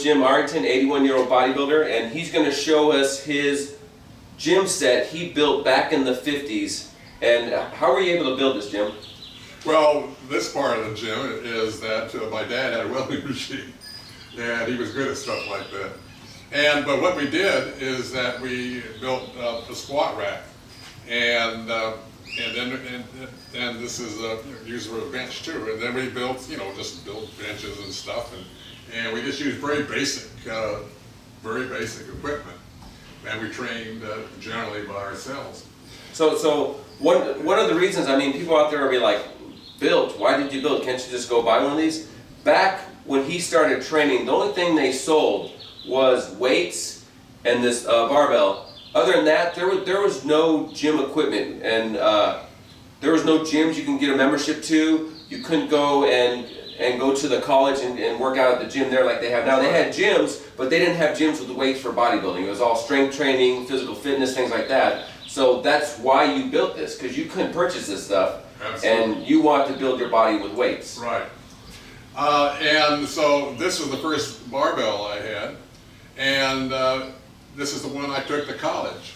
Jim Arrington, 81-year-old bodybuilder, and he's going to show us his gym set he built back in the 50s. And how were you able to build this, Jim? Well, this part of the gym is that my dad had a welding machine, and he was good at stuff like that. But what we did is that we built a squat rack, and this is used for a bench too. And then we built, just built benches and stuff, and we just used very basic equipment, and we trained generally by ourselves. So one of the reasons, I mean, people out there will be like, built, why did you build? Can't you just go buy one of these? Back when he started training, the only thing they sold was weights and this barbell. Other than that, there was no gym equipment, and there was no gyms you can get a membership to. You couldn't go and go to the college and work out at the gym there like they have now. They had gyms, but they didn't have gyms with the weights for bodybuilding. It was all strength training, physical fitness, things like that. So that's why you built this, because you couldn't purchase this stuff. Absolutely. And you want to build your body with weights. Right. And so this was the first barbell I had, and this is the one I took to college,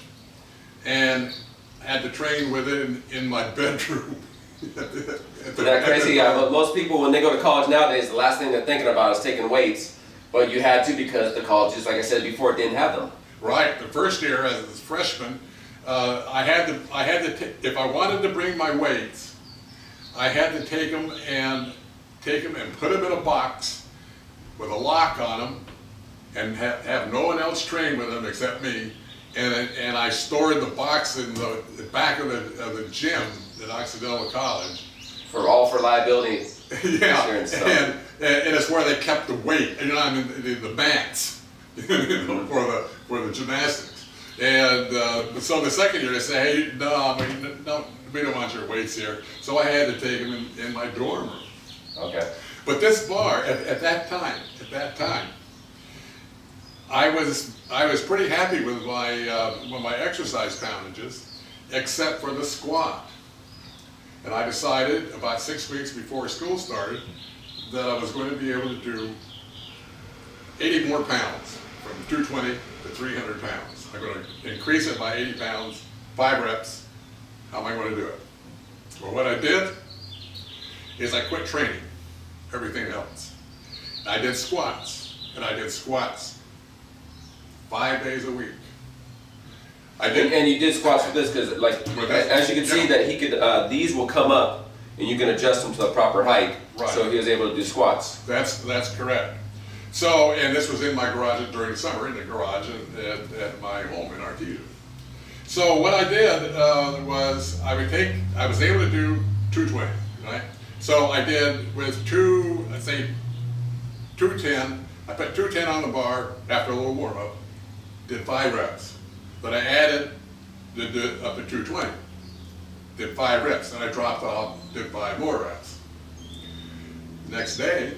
and had to train with it in my bedroom. Isn't that crazy? Yeah, but most people, when they go to college nowadays, the last thing they're thinking about is taking weights, but you had to because the colleges, like I said before, didn't have them. Right. The first year as a freshman, I had to if I wanted to bring my weights, I had to take them and put them in a box with a lock on them, and have no one else train with them except me. And I stored the box in the back of the gym at Occidental College. For liability. Yeah, and it's where they kept the weight, the mats, for the gymnastics. And so the second year they say, hey, no, we don't want your weights here. So I had to take them in my dorm room. Okay. But this bar, at that time, I was pretty happy with my exercise poundages, except for the squat. And I decided about 6 weeks before school started that I was going to be able to do 80 more pounds, from 220 to 300 pounds. I'm going to increase it by 80 pounds, 5 reps. How am I going to do it? Well, what I did is I quit training everything else. I did squats, and I did squats 5 days a week. And you did squats with this because, like, as you can see, that he could, these will come up, and you can adjust them to the proper height. Right. So he was able to do squats. That's correct. So, and this was in my garage during the summer, in the garage at my home in Arrington. So what I did was I was able to do 220, right? So I did with 210. I put 210 on the bar after a little warm up. Did 5 reps. But I added, did up to 220. Did 5 reps. Then I dropped off, did 5 more reps. Next day,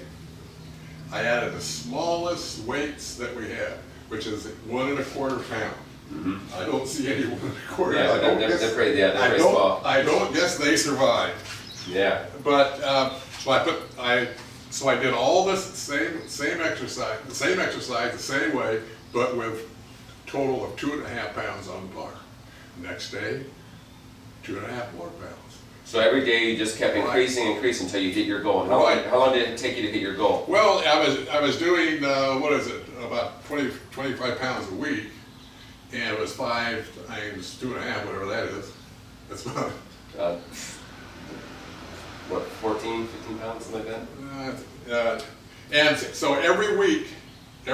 I added the smallest weights that we had, which is 1 1/4 pound. Mm-hmm. I don't see any 1 1/4. Yeah, they're pretty small. I don't guess they survived. Yeah. But so I did all this same exercise, the same way, but with total of 2.5 pounds on the bar. Next day, 2.5 more pounds. So every day you just kept increasing until you hit your goal. How long did it take you to hit your goal? Well, I was doing about 25 pounds a week, and it was 5 times 2.5, whatever that is. That's about 14, 15 pounds, something like that. And so every week I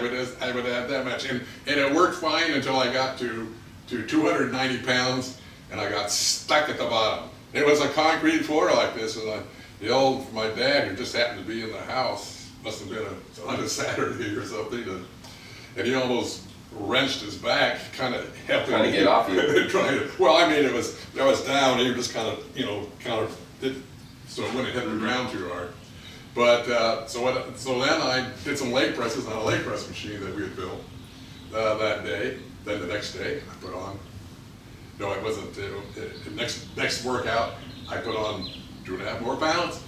would add that much, and it worked fine until I got to 290 pounds, and I got stuck at the bottom. It was a concrete floor like this, and my dad, who just happened to be in the house, must have been on a Saturday or something, and he almost wrenched his back, kind of helping trying to get off you. Well, I mean, it was down. He just kind of did, so it wouldn't hit the ground too hard. But so then I did some leg presses on a leg press machine that we had built that day. Then the next day I put on. No, it wasn't. Next workout I put on 2.5 more pounds.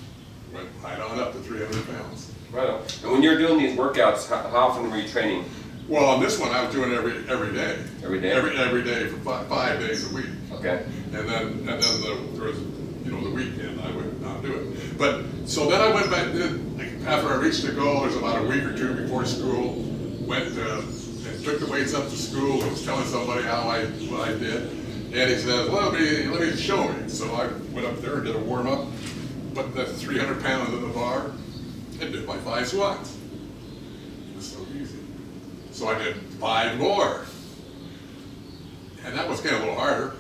Went right on up to 300 pounds. Right on. And when you're doing these workouts, how often were you training? Well, on this one, I was doing every day. Every day? Every day for 5 days a week. Okay. And then there was, the weekend I would not do it. But, so then I went back, after I reached the goal, there's about a week or two before school, went and took the weights up to school and was telling somebody what I did. And he says, well, let me show me. So I went up there and did a warm up, put the 300 pounds in the bar, and did my 5 squats. It was so easy. So I did 5 more. And that was getting a little harder,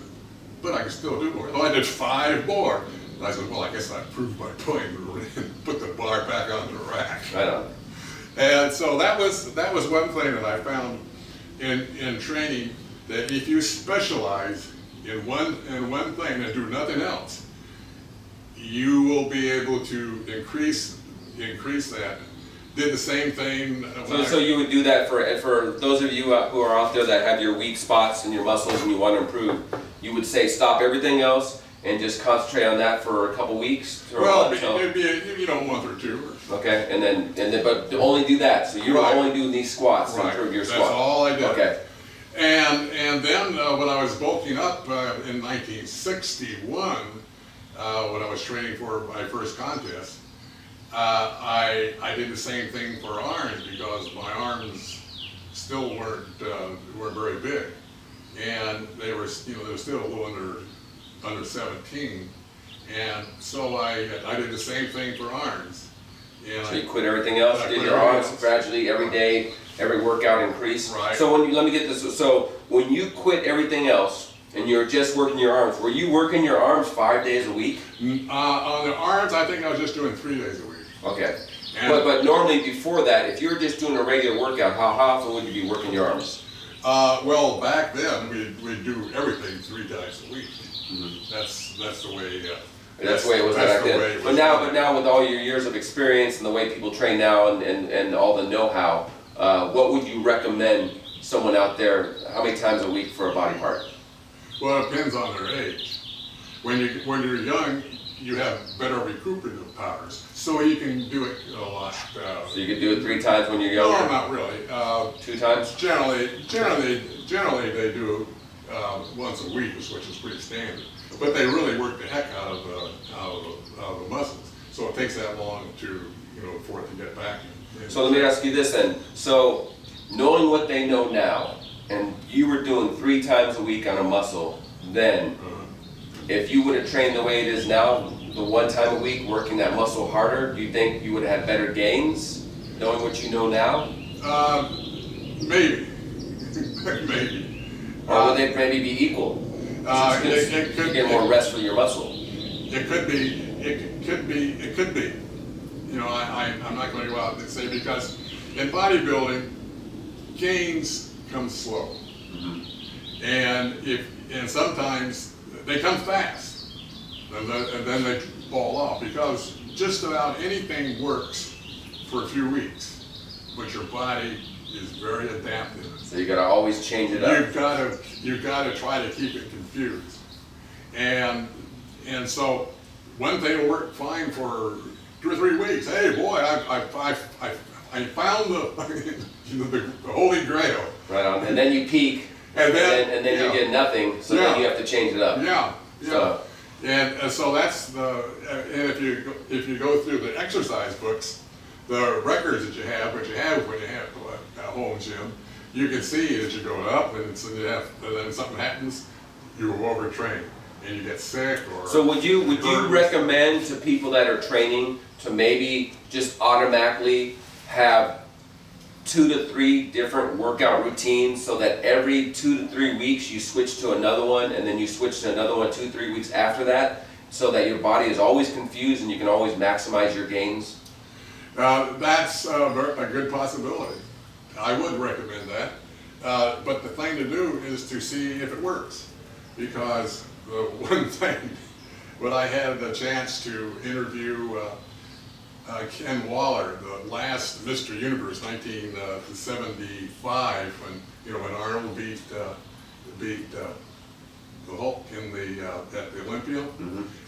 but I could still do more. So I did 5 more. And I said, well, I guess I proved my point and put the bar back on the rack. Right on. And so that was one thing that I found in training, that if you specialize in one thing and do nothing else, you will be able to increase that. Did the same thing. So you would do that for those of you who are out there that have your weak spots in your muscles and you want to improve. You would say stop everything else and just concentrate on that for a couple weeks. Well, it'd be a month or two. Okay, and then but only do that. So you Right. only do these squats to improve your squat. That's all I did. Okay. And then when I was bulking up in 1961, when I was training for my first contest, I did the same thing for arms, because my arms still weren't very big, and they were still a little under 17, and so I did the same thing for arms. And So you quit everything else, did your arms gradually every day, every workout increase. Right. So let me get this. So when you quit everything else and you're just working your arms, were you working your arms 5 days a week? On the arms, I think I was just doing 3 days a week. Okay. And But normally before that, if you were just doing a regular workout, how often would you be working your arms? Well, back then we'd do everything 3 times a week. Mm-hmm. That's the way. That's the way it was back then. But now with all your years of experience and the way people train now and all the know-how, what would you recommend someone out there, how many times a week for a body part? Well, it depends on their age. When you're young, you have better recuperative powers, so you can do it a lot. So you could do it 3 times when you're No, younger? not really. 2 times? Generally they do once a week, which is pretty standard. But they really work the heck out of the muscles, so it takes that long for it to get back. So let me ask you this then. So knowing what they know now, and you were doing 3 times a week on a muscle then, if you would have trained the way it is now, the 1 time a week, working that muscle harder, do you think you would have had better gains, knowing what you know now? Maybe. Maybe. Or would they maybe be equal? It could you get more rest for your muscle. It could be. It could be. I'm not going to go out and say, because in bodybuilding, gains come slow, and sometimes they come fast, and then they fall off, because just about anything works for a few weeks, but your body is very adaptive. So you got to always change it up. You've got to try to keep it confused, and so one thing will work fine for 2 or 3 weeks. Hey boy, I found the holy grail. Right on, and then you peak, and then you get nothing. So then you have to change it up. Yeah. So, And so that's and if you go through the exercise books, the records that you have when you have a home gym, you can see that you're going up, and then something happens, you overtrain and you get sick or. So would you recommend to people that are training to maybe just automatically have 2 to 3 different workout routines, so that every 2 to 3 weeks you switch to another one, and then you switch to another one 2 to 3 weeks after that, so that your body is always confused and you can always maximize your gains? That's a good possibility. I would recommend that. But the thing to do is to see if it works. Because the one thing, when I had the chance to interview Ken Waller, the last Mr. Universe, 1975, when Arnold beat the Hulk at the Olympia.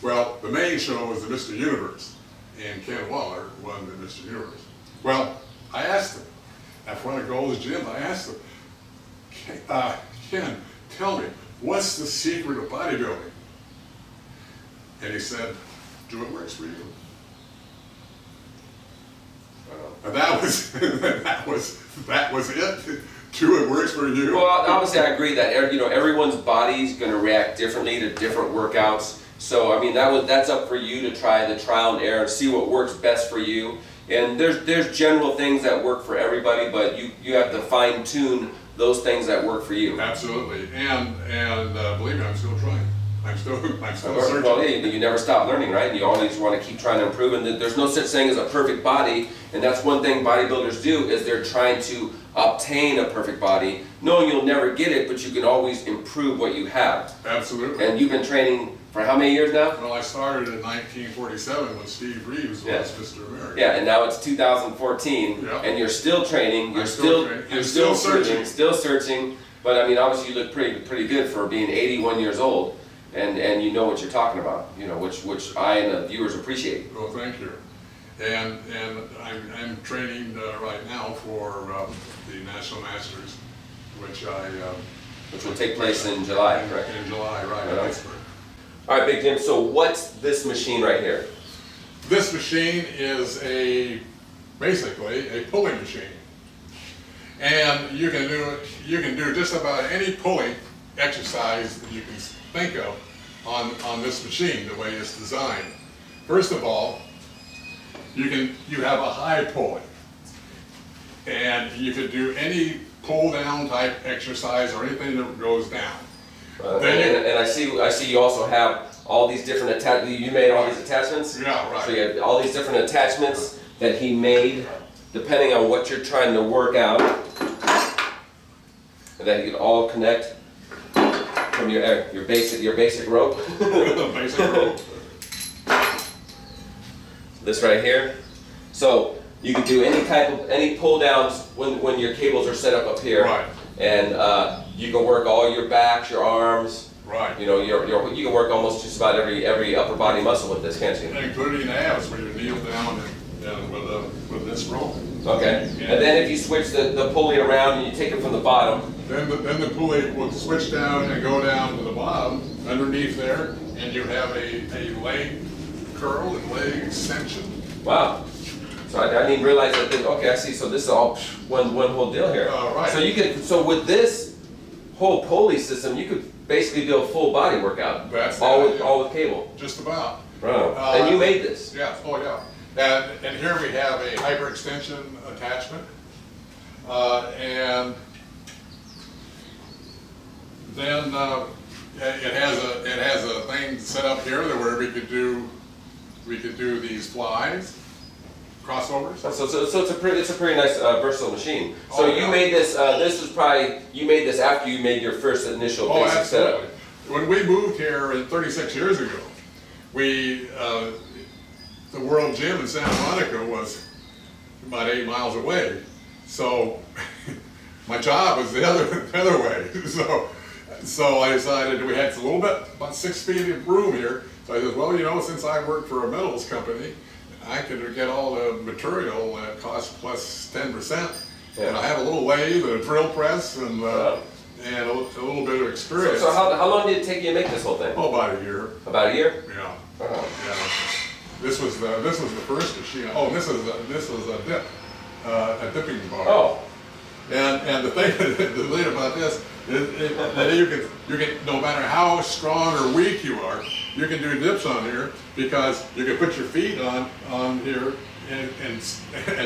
Well, the main show was the Mr. Universe, and Ken Waller won the Mr. Universe. Well, I asked him, at one of Gold's gyms, I asked him, Ken, tell me, what's the secret of bodybuilding? And he said, do what works for you. And that was, that was it. Do what works for you. Well, obviously I agree that everyone's body's going to react differently to different workouts. So I mean that's up for you to try the trial and error and see what works best for you. And there's general things that work for everybody, but you have to fine tune those things that work for you. Absolutely, and believe me, I'm still trying. I'm still searching. Well, yeah, you never stop learning, right? And you always want to keep trying to improve. And there's no such thing as a perfect body. And that's one thing bodybuilders do is they're trying to obtain a perfect body, knowing you'll never get it, but you can always improve what you have. Absolutely. And you've been training for how many years now? Well, I started in 1947 when Steve Reeves was Mr. America. Yeah, and now it's 2014, yeah. And you're still training. You're still searching. But I mean, obviously, you look pretty good for being 81 years old. And you know what you're talking about, which I and the viewers appreciate. Well, thank you. And I'm training right now for the National Masters, which will take place in July, correct? In July, right, in Pittsburgh. All right, Big Jim. So what's this machine right here? This machine is basically a pulling machine, and you can do just about any pulling exercise that you can think of on this machine, the way it's designed. First of all, you have a high pulling, and you could do any pull down type exercise or anything that goes down. And I see you also have all these different attachments. You made all these attachments? Yeah, right. So you have all these different attachments that he made depending on what you're trying to work out, and that you can all connect from your basic rope. Basic rope. This right here. So you can do any pull downs when your cables are set up here. Right. And you can work all your backs, your arms. Right. You can work almost just about every upper body muscle with this, can't you? Including abs, where you kneel down and with this rope. Okay. And then if you switch the pulley around and you take it from the bottom. Then the pulley will switch down and go down to the bottom underneath there, and you have a leg curl and leg extension. Wow. So I didn't even realize that. Okay, I see. So this is all one whole deal here. Right. So with this whole pulley system, you could basically do a full body workout. That's all with cable. Just about. Right. And you made this. Yeah. Oh yeah. And here we have a hyperextension attachment, and then it has a thing set up here where we could do these flies, crossovers. So it's a pretty nice versatile machine. So you made this. You made this after you made your first initial basic setup. When we moved here 36 years ago, the World Gym in Santa Monica was about 8 miles away. So my job was the other way. So I decided we had about 6 feet of room here. So I said, well, since I work for a metals company, I could get all the material at cost plus 10%. Yeah. And I have a little lathe, a drill press, and a little bit of experience. So how long did it take you to make this whole thing? Oh, about a year. About a year? Yeah. Yeah. This was the first machine. Oh, this was a dipping bar. Oh. And the thing about this is that you can no matter how strong or weak you are, you can do dips on here because you can put your feet on here and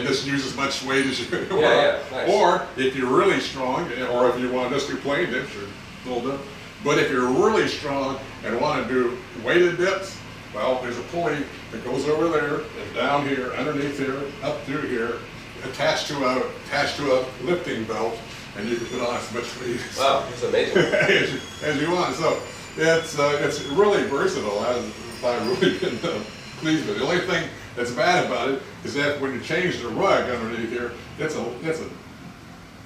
just use as much weight as you want. Yeah, nice. Or if you're really strong, or if you want to just do plain dips, or little dip. But if you're really strong and want to do weighted dips, well, there's a pulley that goes over there and down here, underneath here, up through here, attached to a lifting belt, and you can put on as much weight that's amazing. as you want. So it's really versatile. I've really been pleased with it. The only thing that's bad about it is that when you change the rug underneath here, it's a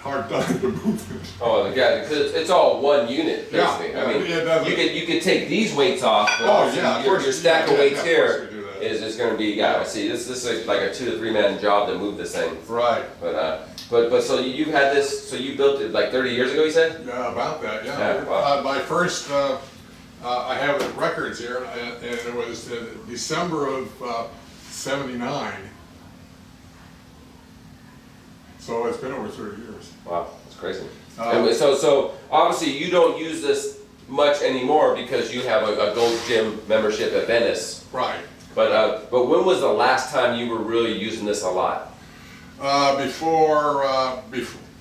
hard time to move. Oh yeah, because it's all one unit basically. Yeah, I mean, you could take these weights off. Oh yeah, your stack of weights here. is going to be, yeah, I see, this is like a 2 to 3 man job to move this thing. Right. But so you've had this, so you built it like 30 years ago, you said? Yeah, about that, yeah. Yeah, wow. My first, I have the records here, and it was December of 79. So it's been over 30 years. Wow, that's crazy. And so obviously you don't use this much anymore because you have a Gold's Gym membership at Venice. Right. But when was the last time you were really using this a lot? Before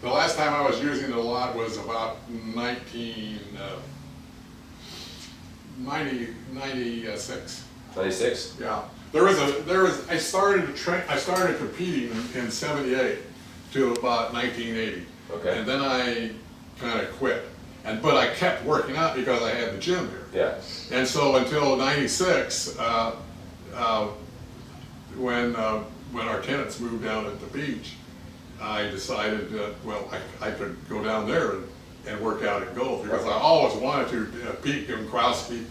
the last time I was using it a lot was about 96. 96? Yeah. I started competing in 78 to about 1980. Okay. And then I kind of quit. But I kept working out because I had the gym here. Yeah. And so until 96, when our tenants moved down at the beach, I decided that, well, I could go down there and work out at Gold, because I always wanted to. Pete Krowski.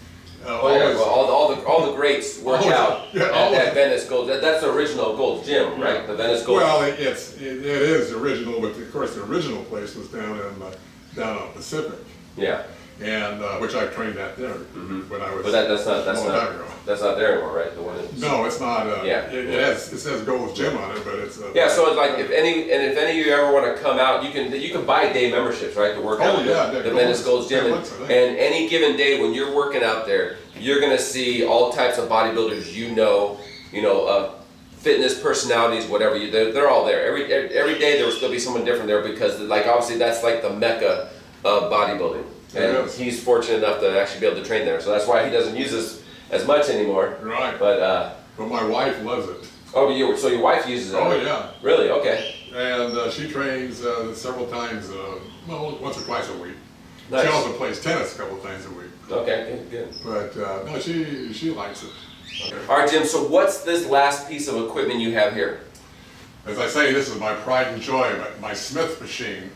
All the greats work out yeah, at Venice Gold. That's the original Gold's Gym, right? The Venice Gold. Well, it is original, but of course the original place was down on Pacific. Yeah. And which I trained at there when I was. But that's not there anymore, right? The one in, no, it's not. Yeah. It says Gold's Gym on it, but it's. Yeah, so it's like if any of you ever want to come out, you can buy day memberships, right, to work out the Venice Gold's Gym, and any given day when you're working out there, you're gonna see all types of bodybuilders. Fitness personalities, whatever. They're all there. Every day there will still be someone different there, because like obviously that's like the mecca of bodybuilding. And he's fortunate enough to actually be able to train there, so that's why he doesn't use this as much anymore. Right. But my wife loves it. Oh, so your wife uses it? Oh yeah. Really? Okay. And she trains several times, once or twice a week. Nice. She also plays tennis a couple of times a week. Okay, good. But no, she likes it. Okay. All right, Jim. So what's this last piece of equipment you have here? As I say, this is my pride and joy, my Smith machine.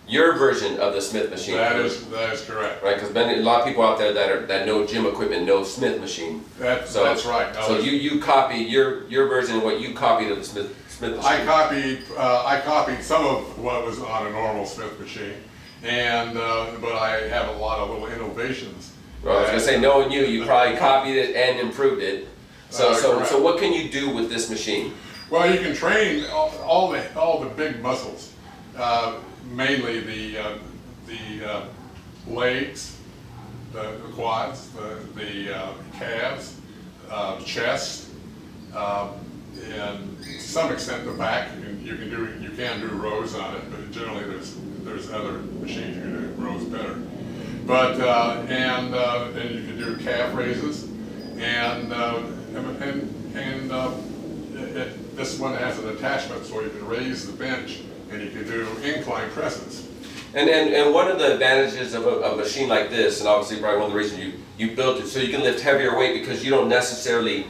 Your version of the Smith machine. That is correct. Right, because a lot of people out there that know gym equipment know Smith machine. That's right. So you copy your version of what you copied of the Smith machine. I copied some of what was on a normal Smith machine, but I have a lot of little innovations. Well, I was gonna say, knowing you probably copied it and improved it. So what can you do with this machine? Well, you can train all the big muscles. Mainly the legs, the quads, the calves, chest, and to some extent the back. You can do rows on it, but generally there's other machines you can do rows better. But and you can do calf raises, and this one has an attachment so you can raise the bench. And you can do incline presses. And one of the advantages of a machine like this, and obviously probably one of the reasons you built it, so you can lift heavier weight, because you don't necessarily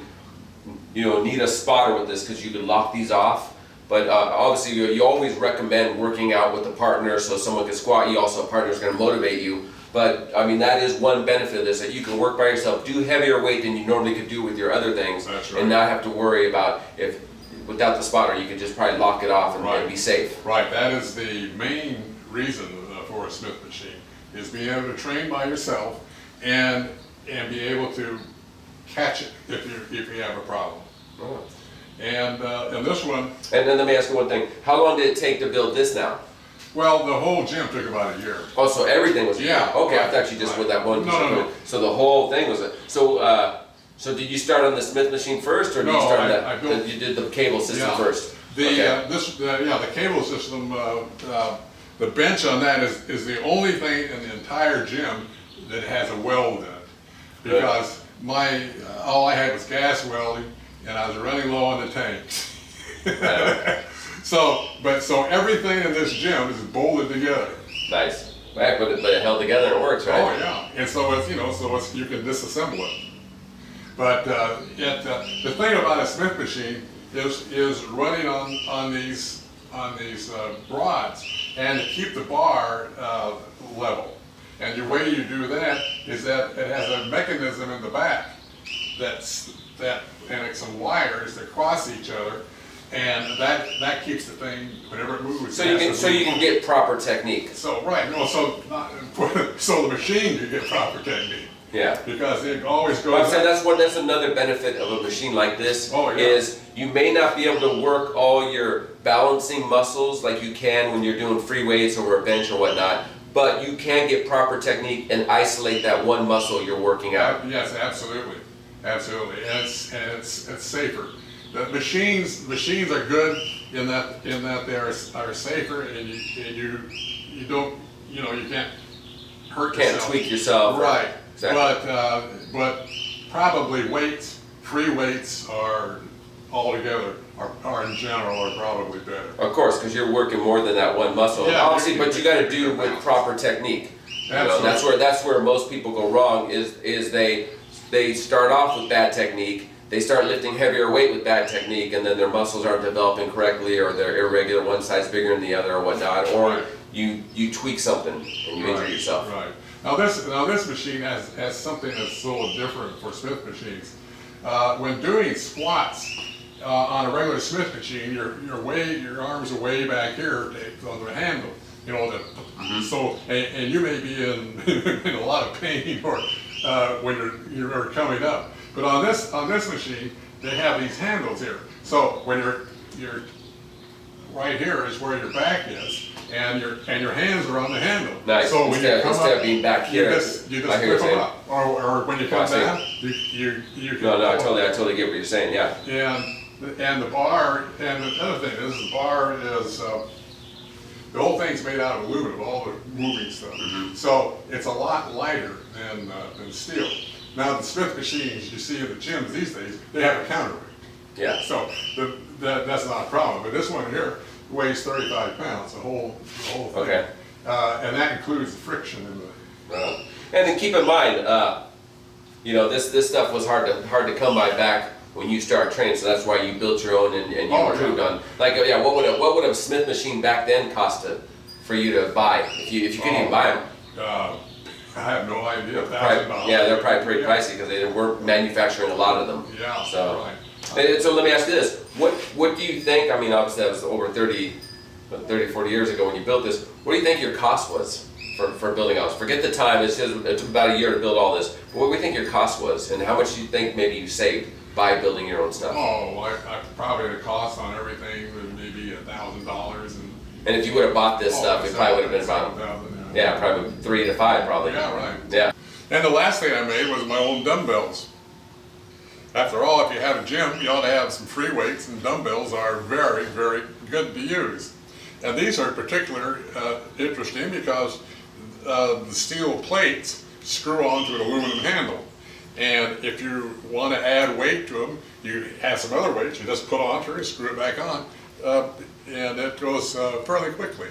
need a spotter with this, because you can lock these off. But obviously you always recommend working out with a partner, so someone can squat you. Also, a partner is going to motivate you. But I mean, that is one benefit of this, that you can work by yourself, do heavier weight than you normally could do with your other things. That's right. And not have to worry about without the spotter, you could just probably lock it off and be safe. Right, that is the main reason for a Smith machine, is being able to train by yourself and be able to catch it if you have a problem. Oh. And this one. And then let me ask you one thing. How long did it take to build this now? Well, the whole gym took about a year. Oh, so everything was Yeah. Okay, I thought you just with that one. No. So the whole thing was So did you start on the Smith machine first, or did you start on you did the cable system first? The cable system, the bench on that is the only thing in the entire gym that has a weld in it. Because all I had was gas welding, and I was running low on the tanks. So everything in this gym is bolted together. Nice. Right, but it held together and it works, right? Oh yeah, and so you can disassemble it. But the thing about a Smith machine is running on these rods, and to keep the bar level. And the way you do that is that it has a mechanism in the back and it's some wires that cross each other, and that keeps the thing whenever it moves. So you can get proper technique. So right, no, so the machine you get proper technique. Yeah. Because it always goes. But I'm saying that's another benefit of a machine like this. Oh, yeah. Is you may not be able to work all your balancing muscles like you can when you're doing free weights or a bench or whatnot, but you can get proper technique and isolate that one muscle you're working out. Yes, absolutely, absolutely, and it's safer. The machines are good in that they are safer, and you don't, you can't hurt yourself. Can't tweak yourself. Right. Exactly. But probably free weights are altogether are in general are probably better. Of course, because you're working more than that one muscle. Yeah, obviously, but you got to do with proper technique. That's where most people go wrong. Is they start off with bad technique. They start lifting heavier weight with bad technique, and then their muscles aren't developing correctly, or they're irregular, one side's bigger than the other, or whatnot. Or Right. you tweak something and you injure yourself. Right. Now this machine has something that's a little different for Smith machines. When doing squats on a regular Smith machine, your arms are way back here on the handle. So and you may be in a lot of pain or when you're coming up. But on this machine, they have these handles here. So when you're right here is where your back is, and your hands are on the handle. Nice. So when you come instead up, of being back here, you just flip them up, or when you come down, you can. No, I totally get what you're saying. Yeah. And the bar, and the other thing is the bar is the whole thing's made out of aluminum, all the moving stuff. Mm-hmm. So it's a lot lighter than steel. Now the Smith machines you see in the gyms these days, they have a counterweight. Yeah. So that's not a problem. But this one here weighs 35 pounds, the whole thing. Okay. And that includes the friction in the. And then keep in mind, this stuff was hard to come by back when you started training, so that's why you built your own and you improved on. Like, what would a Smith machine back then cost for you to buy if you couldn't even buy them? I have no idea. $1,000. Yeah, they're probably pretty pricey because they weren't manufacturing a lot of them. Yeah. So, right. So let me ask you this: what do you think? I mean, obviously that was over 30, 40 years ago when you built this. What do you think your cost was for building all this? Forget the time. It took about a year to build all this. But what do you think your cost was, and how much do you think maybe you saved by building your own stuff? Oh, I probably the cost on everything was maybe $1,000. And if you would have bought this stuff, it probably would have been about probably 3 to 5 probably. Yeah, right. Yeah. And the last thing I made was my own dumbbells. After all, if you have a gym, you ought to have some free weights, and dumbbells are very, very good to use. And these are particularly interesting because the steel plates screw onto an aluminum handle. And if you want to add weight to them, you have some other weights, you just put onto it, screw it back on, and it goes fairly quickly.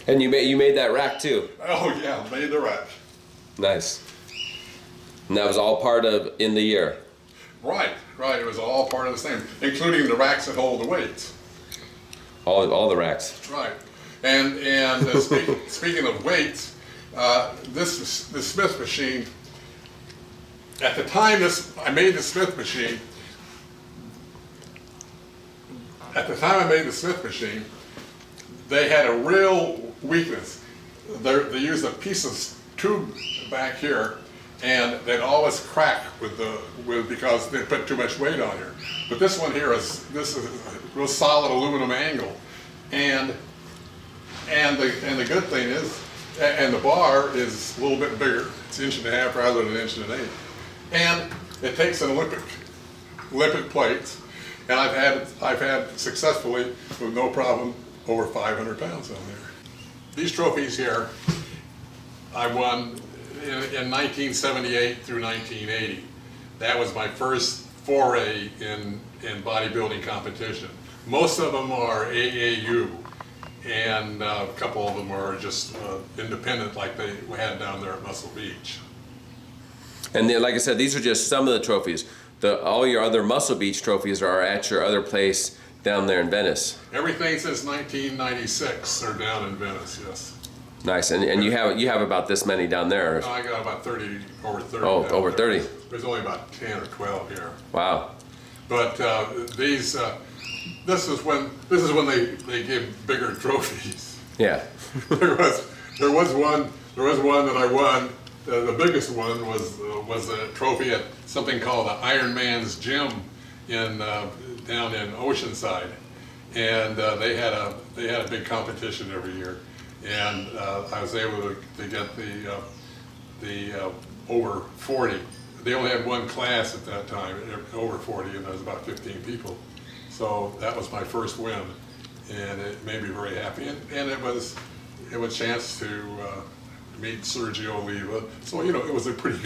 And you made that rack too? Oh yeah, made the rack. Nice. And that was all part of in the year? Right. It was all part of the same, including the racks that hold the weights. All the racks. Right. And speaking of weights, this Smith machine, at the time I made the Smith machine, they had a real weakness. They used a piece of tube back here, and they'd always crack because they put too much weight on here. But this one here is a real solid aluminum angle, and the good thing is, and the bar is a little bit bigger. It's 1.5 inches rather than 1.8 inches, and it takes an Olympic plates, and I've had successfully with no problem over 500 pounds on there. These trophies here, I won in 1978 through 1980. That was my first foray in bodybuilding competition. Most of them are AAU, and a couple of them are just independent, like they had down there at Muscle Beach. And then, like I said, these are just some of the trophies. All your other Muscle Beach trophies are at your other place down there in Venice. Everything since 1996 are down in Venice, yes. Nice, and you have about this many down there. No, I got about 30, over 30. Oh, over there. 30. There's only about 10 or 12 here. Wow. But this is when they give bigger trophies. Yeah. there was one that I won. The biggest one was a trophy at something called the Iron Man's Gym down in Oceanside, and they had a big competition every year, and I was able to get the over 40. They only had one class at that time, over 40, and there was about 15 people. So that was my first win, and it made me very happy. And it was a chance to meet Sergio Oliva. So it was a pretty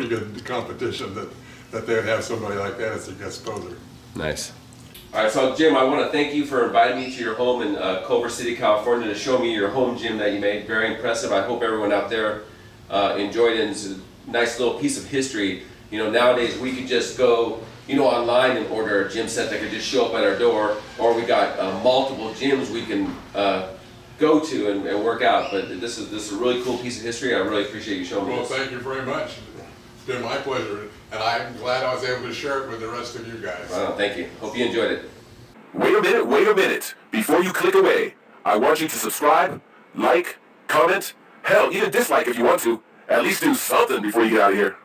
good competition that they would have somebody like that as a guest poser. Nice. All right, so Jim, I want to thank you for inviting me to your home in Culver City, California, to show me your home gym that you made. Very impressive. I hope everyone out there enjoyed it. It's a nice little piece of history. Nowadays we could just go, online and order a gym set that could just show up at our door, or we got multiple gyms we can go to and work out. But this is a really cool piece of history. I really appreciate you showing me Well, this. thank you very much. It's been my pleasure, and I'm glad I was able to share it with the rest of you guys. Wow, thank you. Hope you enjoyed it. Wait a minute. Before you click away, I want you to subscribe, like, comment, hell, even dislike if you want to. At least do something before you get out of here.